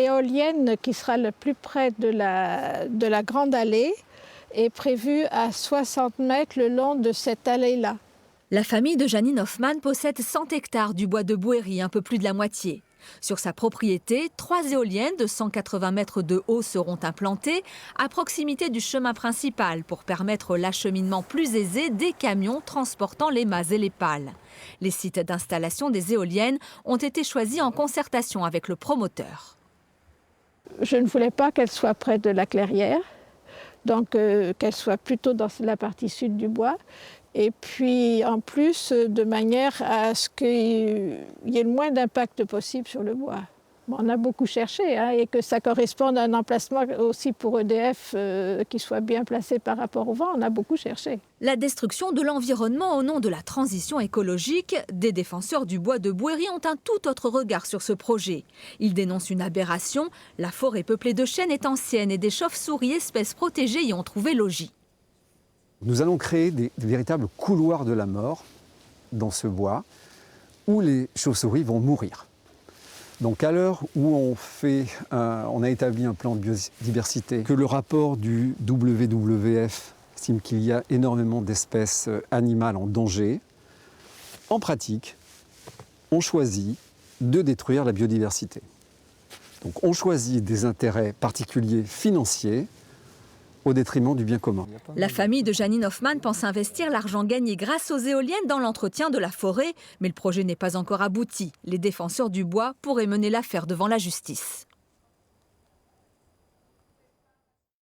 l'éolienne qui sera le plus près de la grande allée est prévue à 60 mètres le long de cette allée-là. La famille de Janine Hoffmann possède 100 hectares du bois de Bouéry, un peu plus de la moitié. Sur sa propriété, 3 éoliennes de 180 mètres de haut seront implantées à proximité du chemin principal pour permettre l'acheminement plus aisé des camions transportant les mâts et les pales. Les sites d'installation des éoliennes ont été choisis en concertation avec le promoteur. Je ne voulais pas qu'elle soit près de la clairière, donc qu'elle soit plutôt dans la partie sud du bois. Et puis en plus, de manière à ce qu'il y ait le moins d'impact possible sur le bois. Bon, on a beaucoup cherché et que ça corresponde à un emplacement aussi pour EDF qui soit bien placé par rapport au vent, on a beaucoup cherché. La destruction de l'environnement au nom de la transition écologique, des défenseurs du bois de Bouéry ont un tout autre regard sur ce projet. Ils dénoncent une aberration, la forêt peuplée de chênes est ancienne et des chauves-souris, espèces protégées, y ont trouvé logis. Nous allons créer des véritables couloirs de la mort dans ce bois où les chauves-souris vont mourir. Donc à l'heure où on a établi un plan de biodiversité, que le rapport du WWF estime qu'il y a énormément d'espèces animales en danger, en pratique, on choisit de détruire la biodiversité. Donc on choisit des intérêts particuliers financiers au détriment du bien commun. La famille de Janine Hoffmann pense investir l'argent gagné grâce aux éoliennes dans l'entretien de la forêt, mais le projet n'est pas encore abouti. Les défenseurs du bois pourraient mener l'affaire devant la justice.